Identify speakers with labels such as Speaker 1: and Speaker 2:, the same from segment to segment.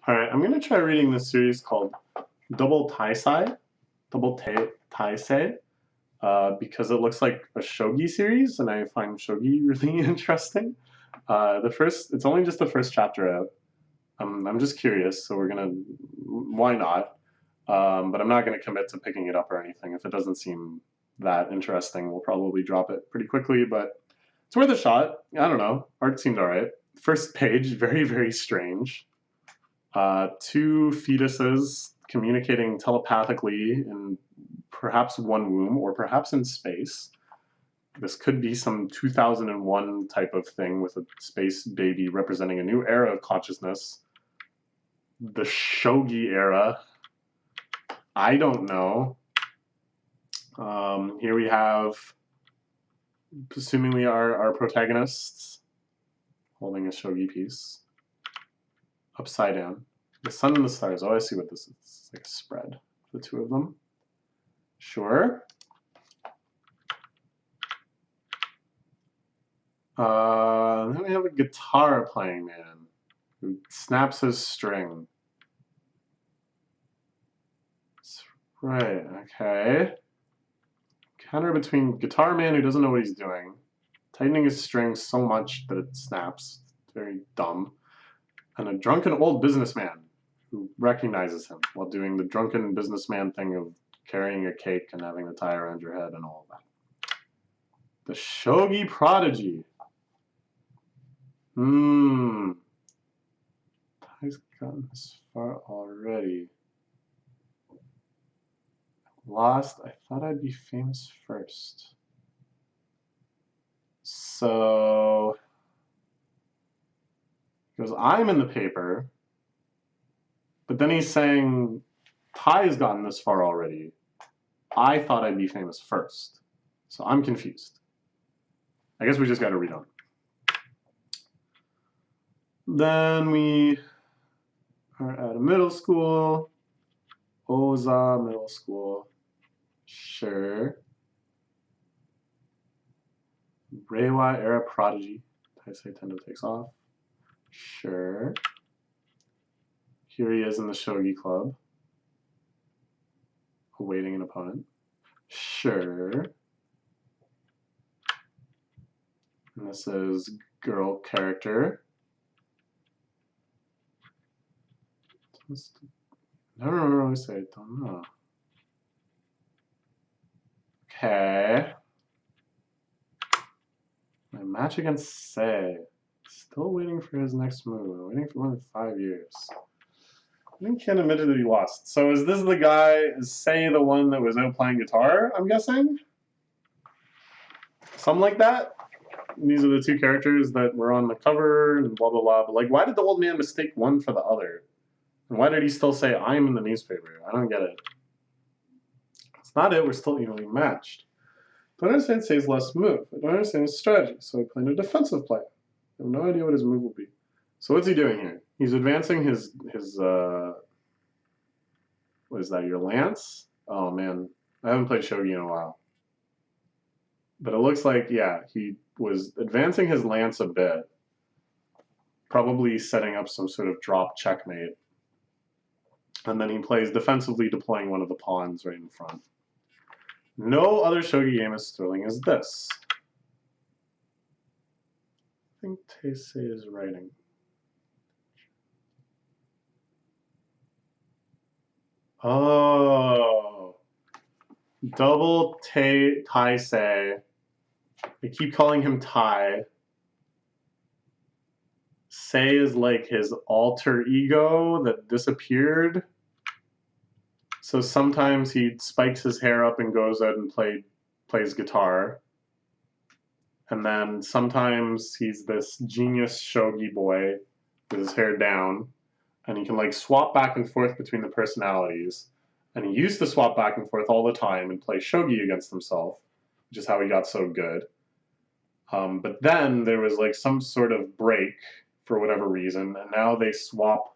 Speaker 1: Alright, I'm gonna try reading this series called Double Taisei, Taisei, because it looks like a shogi series, and I find shogi really interesting. It's only just the first chapter out. I'm just curious, so why not? But I'm not gonna commit to picking it up or anything. If it doesn't seem that interesting, we'll probably drop it pretty quickly, but it's worth a shot. I don't know. Art seemed alright. First page, very, very strange. Two fetuses communicating telepathically in perhaps one womb or perhaps in space. This could be some 2001 type of thing with a space baby representing a new era of consciousness. The shogi era. I don't know. Here we have, presumably, our protagonists holding a shogi piece. Upside down. The sun and the stars. Oh, I see what this is. It's like a spread. The two of them. Sure. Then we have a guitar playing man who snaps his string. That's right, okay. Counter between guitar man who doesn't know what he's doing, tightening his string so much that it snaps. It's very dumb. And a drunken old businessman who recognizes him while doing the drunken businessman thing of carrying a cake and having the tie around your head and all of that. The shogi prodigy. Tai's gotten this far already. Lost. I thought I'd be famous first. So, because I'm in the paper, but then he's saying Tai's gotten this far already. I thought I'd be famous first. So I'm confused. I guess we just got to read on. Then we are at a middle school. Oza Middle School. Sure. Reiwa era prodigy. Taisei Tendo takes off. Sure. Here he is in the shogi club. Awaiting an opponent. Sure. And this is girl character. I don't really say I don't know. Okay. My match against Sei. Still waiting for his next move. Waiting for more than 5 years. I think Ken admitted that he lost. So is this the guy, is Sei the one that was out playing guitar, I'm guessing? Something like that? And these are the two characters that were on the cover and blah, blah, blah. But like, why did the old man mistake one for the other? And why did he still say, I'm in the newspaper? I don't get it. It's not it, we're still evenly matched. Don't understand Sei's last move. I don't understand his strategy, so I played a defensive play. I have no idea what his move will be. So what's he doing here? He's advancing his what is that, your lance? Oh man, I haven't played shogi in a while. But it looks like, yeah, he was advancing his lance a bit. Probably setting up some sort of drop checkmate. And then he plays defensively, deploying one of the pawns right in front. No other shogi game as thrilling as this. I think Taisei is writing. Oh. Double Taisei. They keep calling him Tai. Sei is like his alter ego that disappeared. So sometimes he spikes his hair up and goes out and plays guitar. And then sometimes he's this genius shogi boy with his hair down. And he can like swap back and forth between the personalities. And he used to swap back and forth all the time and play shogi against himself, which is how he got so good. But then there was like some sort of break for whatever reason, and now they swap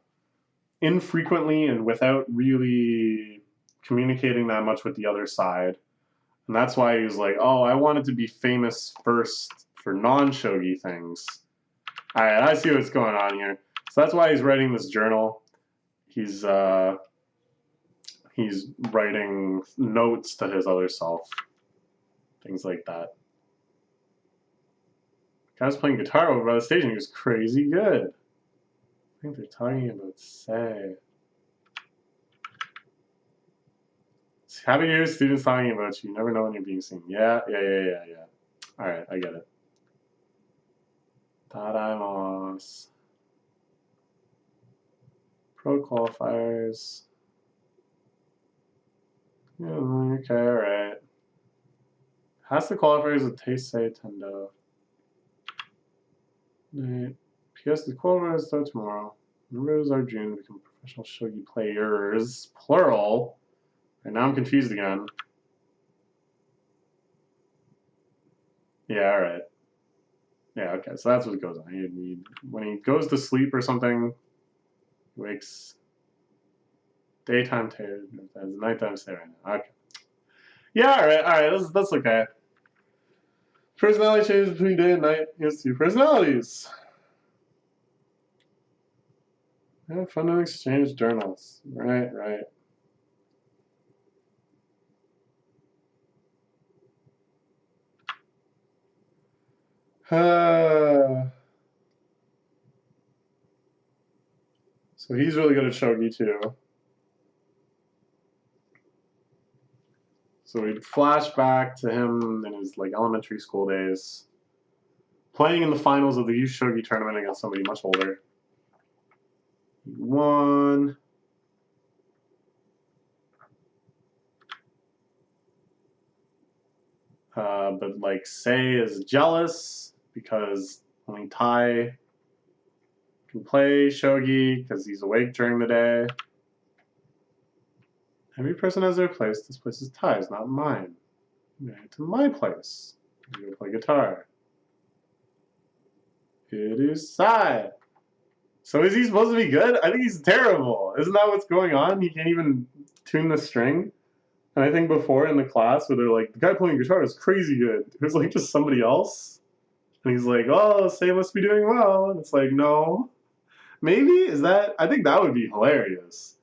Speaker 1: infrequently and without really communicating that much with the other side. And that's why he was like, oh, I wanted to be famous first for non-shogi things. All right, I see what's going on here. So that's why he's writing this journal. he's writing notes to his other self, things like that. Guy was playing guitar over by the stage and he was crazy good. I think they're talking about Sei. Happy to hear students talking about you. You never know when you're being seen. Yeah. Alright, I get it. Tadaimos. Pro qualifiers. Yeah, okay, alright. Has the qualifiers with Taisei Tendo. Right. P.S. The qualifiers start tomorrow. Members are June to become professional shogi players. Plural. And now I'm confused again. Yeah, alright. Yeah, okay, so that's what goes on. When he goes to sleep or something, he wakes daytime to as nighttime stay right now. Okay. Yeah, alright, that's okay. Personality changes between day and night. He has two personalities. Yeah, fun to exchange journals. Right. So he's really good at shogi too. So we'd flash back to him in his like elementary school days, playing in the finals of the youth shogi tournament against somebody much older. He won. But like Sei is jealous because only Tai can play shogi because he's awake during the day. Every person has their place. This place is Tai's, not mine. I'm going to my place. I'm going to play guitar. It is Sai. So is he supposed to be good? I think he's terrible. Isn't that what's going on? He can't even tune the string. And I think before in the class where they're like, the guy playing guitar is crazy good. It was like just somebody else. And he's like, oh, Sei must be doing well. And it's like, no. Maybe? Is that? I think that would be hilarious.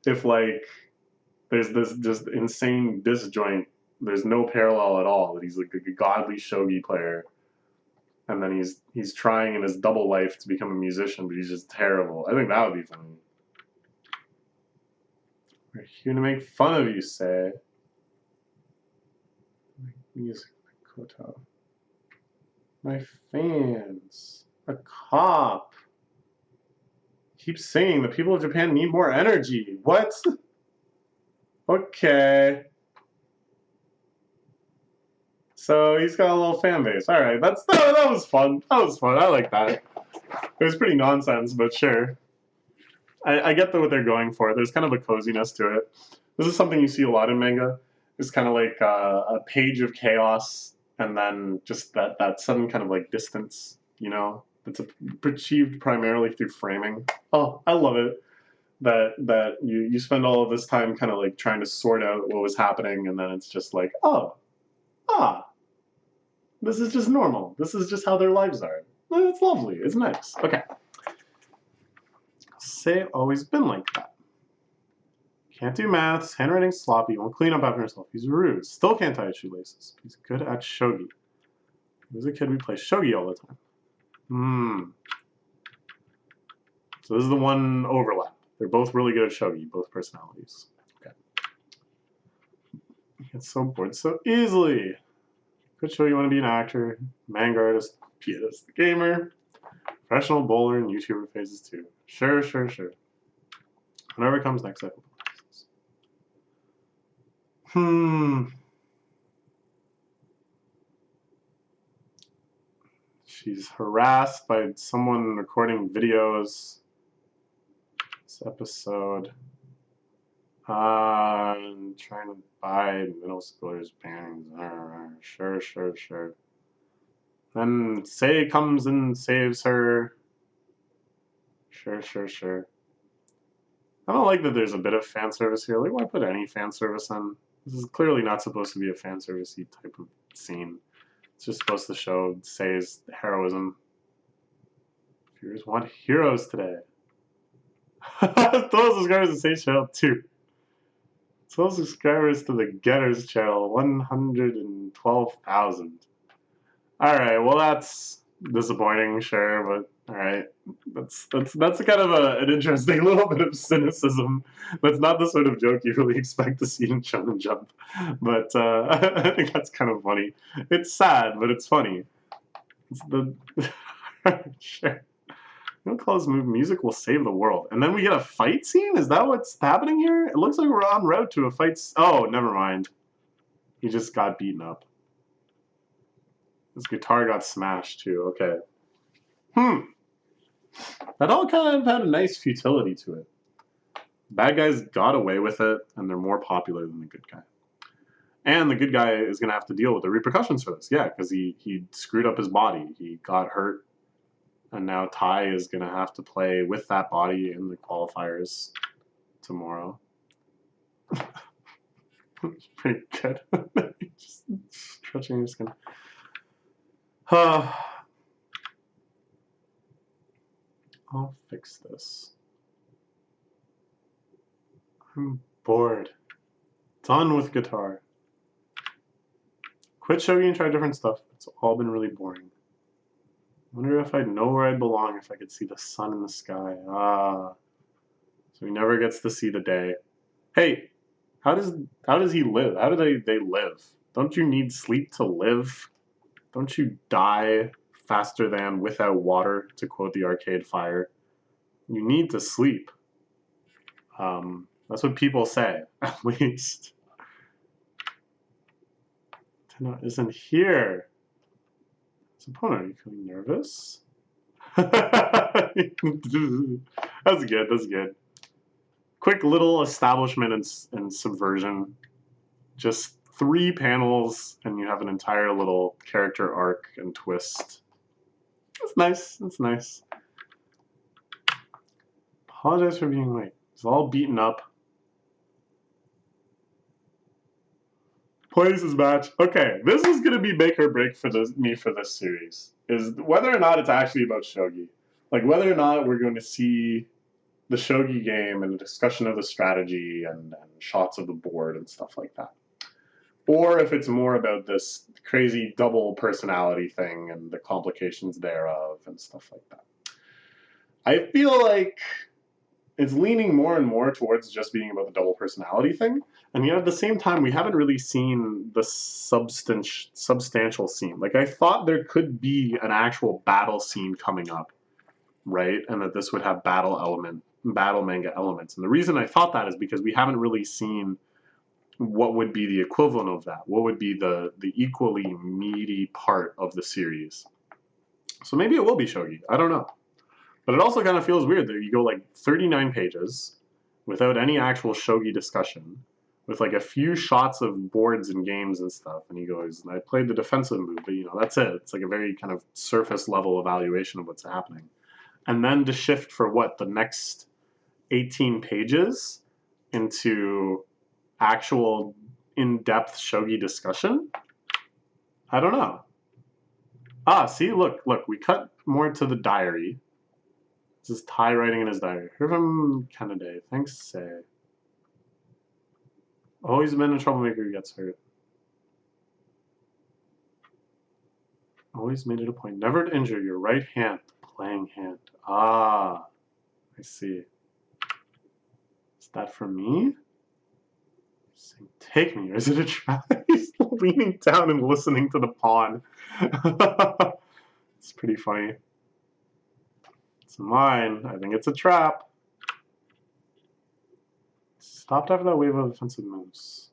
Speaker 1: If like there's this just insane disjoint. There's no parallel at all. That he's like a godly shogi player. And then he's trying in his double life to become a musician, but he's just terrible. I think that would be funny. We're here to make fun of you, Sei. Music, Koto. My fans. A cop. Keep singing. The people of Japan need more energy. What? Okay. So he's got a little fan base. All right, that was fun. That was fun. I like that. It was pretty nonsense, but sure. I get what they're going for. There's kind of a coziness to it. This is something you see a lot in manga. It's kind of like a page of chaos, and then just that sudden kind of like distance. You know, it's achieved primarily through framing. Oh, I love it. That you spend all of this time kind of like trying to sort out what was happening, and then it's just like, oh, this is just normal. This is just how their lives are. It's lovely. It's nice. Okay. Sei always been like that. Can't do maths, handwriting sloppy, won't clean up after himself. He's rude. Still can't tie his shoelaces. He's good at shogi. As a kid, we play shogi all the time. So this is the one overlap. They're both really good at shogi, both personalities. Okay. He gets so bored so easily. Could show you want to be an actor, manga artist, pianist, gamer, professional bowler, and YouTuber phases too. Sure. Whatever comes next, I hope. She's harassed by someone recording videos. This episode. Trying to buy middle schoolers' bands. Sure. Then Sei comes and saves her. Sure. I don't like that there's a bit of fan service here. Like, why put any fan service in? This is clearly not supposed to be a fan service-y type of scene. It's just supposed to show Sei's heroism. Viewers want heroes today. Total subscribers to Sage channel 2. Total subscribers to the Getters channel 112,000. Alright, well that's disappointing, sure, but alright. That's kind of an interesting little bit of cynicism. That's not the sort of joke you really expect to see in Shonen Jump. But I think that's kind of funny. It's sad, but it's funny. It's the sure. Close move music will save the world. And then we get a fight scene? Is that what's happening here? It looks like we're en route to a fight. Oh, never mind. He just got beaten up. His guitar got smashed too. Okay. That all kind of had a nice futility to it. Bad guys got away with it, and they're more popular than the good guy. And the good guy is going to have to deal with the repercussions for this. Yeah, because he screwed up his body. He got hurt. And now Tai is going to have to play with that body in the qualifiers tomorrow. It's pretty good. Just stretching his skin. I'll fix this. I'm bored. Done with guitar. Quit shogi and try different stuff. It's all been really boring. Wonder if I'd know where I'd belong if I could see the sun in the sky. Ah. So he never gets to see the day. Hey, how does he live? How do they live? Don't you need sleep to live? Don't you die faster than without water, to quote the Arcade Fire? You need to sleep. That's what people say, at least. Tenno isn't here. His opponent, are you feeling nervous? That's good, that's good. Quick little establishment and subversion. Just 3 panels, and you have an entire little character arc and twist. That's nice, that's nice. Apologize for being late. It's all beaten up. Plays his match. Okay, this is gonna be make or break for me for this series. Is whether or not it's actually about shogi. Like whether or not we're going to see the shogi game and a discussion of the strategy and shots of the board and stuff like that. Or if it's more about this crazy double personality thing and the complications thereof and stuff like that. I feel like it's leaning more and more towards just being about the double personality thing. And yet at the same time, we haven't really seen the substantial scene. Like I thought there could be an actual battle scene coming up, right? And that this would have battle manga elements. And the reason I thought that is because we haven't really seen what would be the equivalent of that. What would be the equally meaty part of the series. So maybe it will be shogi. I don't know. But it also kind of feels weird that you go like 39 pages without any actual shogi discussion, with like a few shots of boards and games and stuff, and he goes, I played the defensive move, but that's it. It's like a very kind of surface level evaluation of what's happening. And then to shift for what, the next 18 pages into actual in-depth shogi discussion? I don't know. Ah, see, look, we cut more to the diary. This is Tai writing in his diary. Heard from Kanade. Thanks, Say. Always been a troublemaker who gets hurt. Always made it a point never to injure your right hand, playing hand. Ah, I see. Is that for me? Saying, take me, or is it a trap? He's leaning down and listening to the pawn. It's pretty funny. It's mine. I think it's a trap. Stopped after that wave of offensive moves.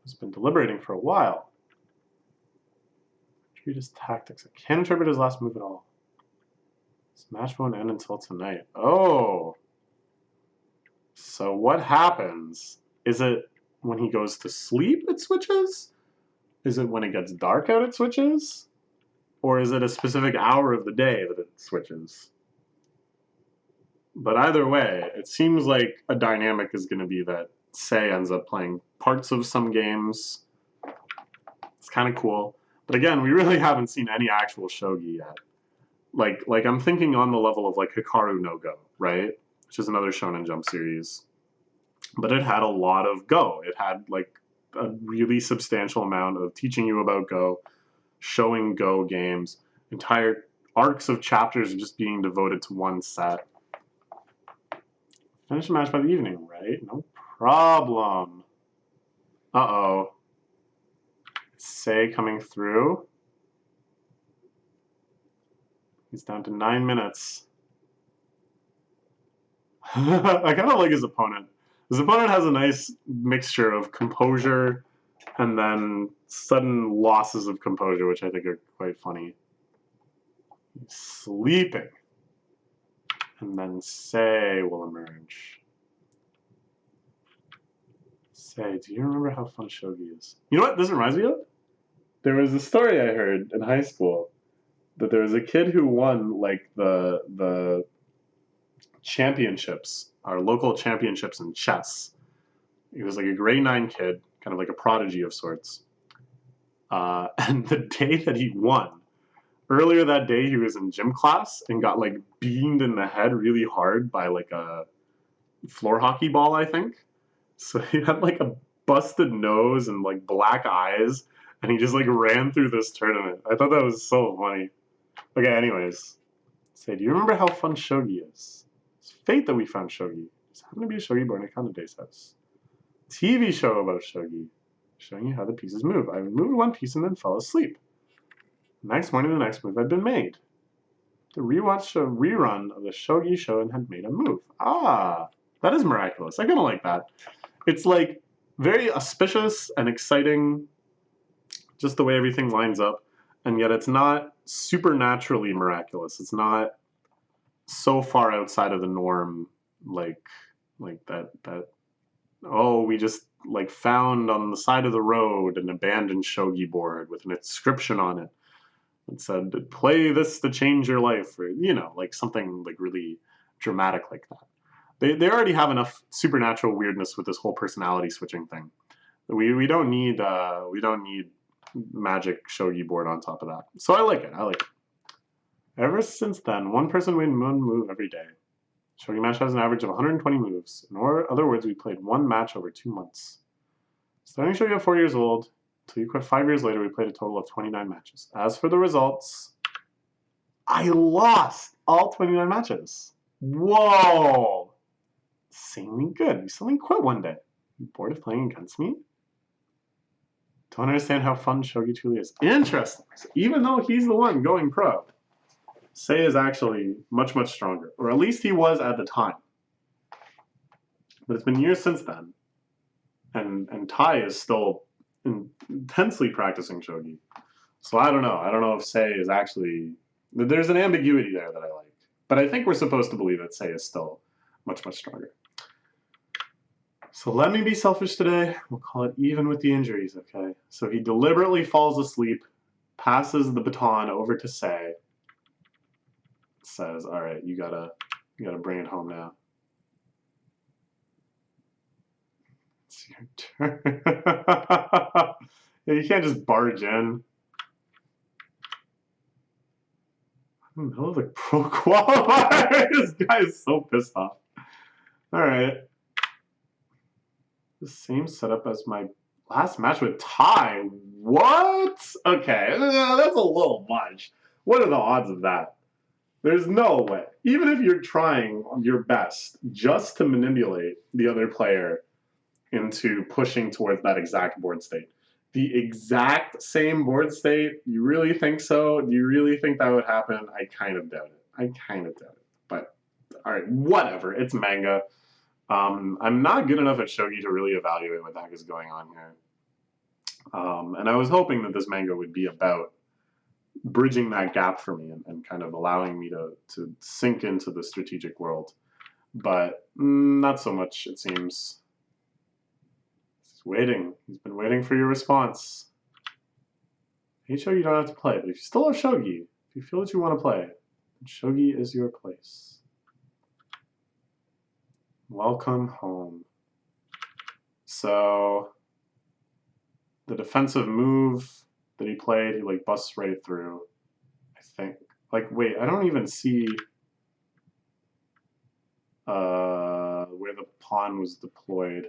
Speaker 1: He's been deliberating for a while. Treat his tactics. I can't interpret his last move at all. This match won't end until tonight. Oh. So what happens? Is it when he goes to sleep it switches? Is it when it gets dark out it switches? Or is it a specific hour of the day that it switches? But either way, it seems like a dynamic is going to be that Sei ends up playing parts of some games. It's kind of cool. But again, we really haven't seen any actual shogi yet. Like I'm thinking on the level of like Hikaru no Go, right? which is another Shonen Jump series. But it had a lot of Go. It had like a really substantial amount of teaching you about Go, showing Go games, entire arcs of chapters just being devoted to one set. Finish the match by the evening, right? No problem. Uh-oh. Sei coming through. He's down to 9 minutes. I kind of like his opponent. His opponent has a nice mixture of composure and then sudden losses of composure, which I think are quite funny. He's sleeping. And then Sei will emerge. Sei, do you remember how fun shogi is? You know what this reminds me of? There was a story I heard in high school that there was a kid who won like the championships, our local championships in chess. He was like a grade 9 kid, kind of like a prodigy of sorts. And the day that he won, earlier that day he was in gym class and got like beamed in the head really hard by like a floor hockey ball, I think. So he had like a busted nose and like black eyes, and he just like ran through this tournament. I thought that was so funny. Okay, anyways. Say, do you remember how fun shogi is? It's fate that we found shogi. It's happened to be a shogi board in Akana Day's house. TV show about shogi, showing you how the pieces move. I moved one piece and then fell asleep. Next morning, the next move had been made. The rewatched a rerun of the shogi show and had made a move. Ah, that is miraculous. I kind of like that. It's like very auspicious and exciting, just the way everything lines up, and yet it's not supernaturally miraculous. It's not so far outside of the norm, like that oh, we just like found on the side of the road an abandoned shogi board with an inscription on it that said, play this to change your life, or you know, like something like really dramatic like that. They already have enough supernatural weirdness with this whole personality switching thing. We don't need magic shogi board on top of that. So I like it. I like it. Ever since then, one person win one move every day. Shogi match has an average of 120 moves. In other words, we played one match over 2 months. Starting shogi at 4 years old, until you quit 5 years later, we played a total of 29 matches. As for the results, I lost all 29 matches. Whoa! Insanely good. You suddenly quit one day. You bored of playing against me? Don't understand how fun shogi truly is. Interesting. So even though he's the one going pro, Sei is actually much, much stronger. Or at least he was at the time. But it's been years since then. And Tai is still intensely practicing shogi. So I don't know. I don't know if Sei is actually... There's an ambiguity there that I like. But I think we're supposed to believe that Sei is still much, much stronger. So let me be selfish today. We'll call it even with the injuries, okay? So he deliberately falls asleep, passes the baton over to Sei, says, all right, you gotta bring it home now. It's your turn. Yeah, you can't just barge in. I don't know, the pro qualifier. This guy is so pissed off. All right. The same setup as my last match with Tai. What? Okay, that's a little much. What are the odds of that? There's no way. Even if you're trying your best just to manipulate the other player into pushing towards that exact board state. The exact same board state? You really think so? Do you really think that would happen? I kind of doubt it. I kind of doubt it. But, all right, whatever. It's manga. I'm not good enough at shogi to really evaluate what the heck is going on here. And I was hoping that this manga would be about bridging that gap for me and kind of allowing me to sink into the strategic world. But not so much, it seems. He's waiting. He's been waiting for your response. Hey, shogi, you don't have to play, but if you still have shogi, if you feel that you want to play, then shogi is your place. Welcome home. So the defensive move that he played, he like busts right through, I think. Like, wait, I don't even see... where the pawn was deployed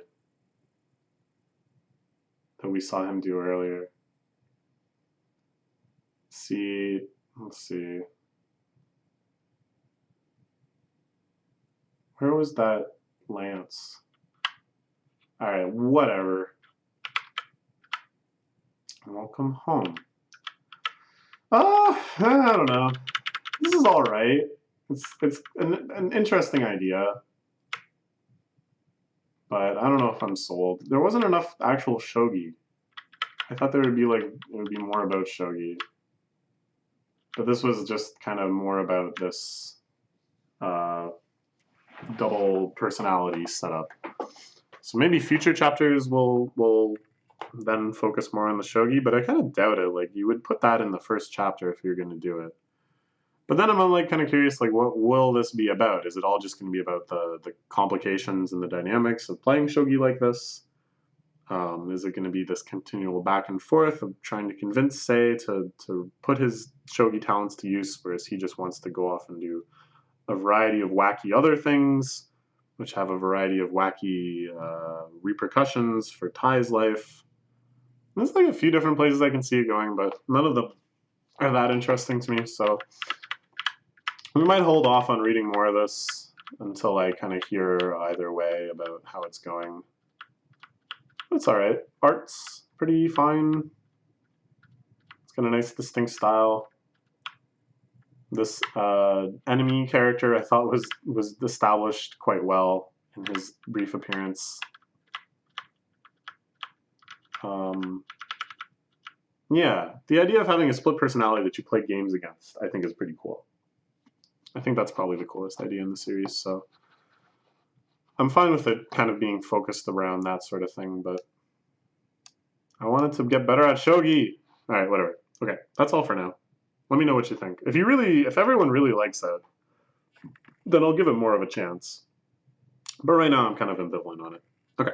Speaker 1: that we saw him do earlier. See, let's see. Where was that lance? All right, whatever. Welcome home. I don't know. This is all right. It's an interesting idea, but I don't know if I'm sold. There wasn't enough actual shogi. I thought there would be like, it would be more about shogi. But this was just kind of more about this double personality setup. So maybe future chapters will then focus more on the shogi, but I kind of doubt it. Like, you would put that in the first chapter if you're going to do it. But then I'm like kind of curious, like, what will this be about? Is it all just going to be about the complications and the dynamics of playing shogi like this? Is it going to be this continual back and forth of trying to convince Sei to put his shogi talents to use, whereas he just wants to go off and do a variety of wacky other things, which have a variety of wacky repercussions for Tai's life? There's like a few different places I can see it going, but none of them are that interesting to me, so we might hold off on reading more of this until I kind of hear either way about how it's going. It's all right. Art's pretty fine. It's got a nice distinct style. This enemy character I thought was established quite well in his brief appearance. Yeah, the idea of having a split personality that you play games against, I think, is pretty cool. I think that's probably the coolest idea in the series, so I'm fine with it kind of being focused around that sort of thing, but I wanted to get better at shogi. All right, whatever. Okay, that's all for now. Let me know what you think. If everyone really likes it, then I'll give it more of a chance. But right now I'm kind of ambivalent on it. Okay.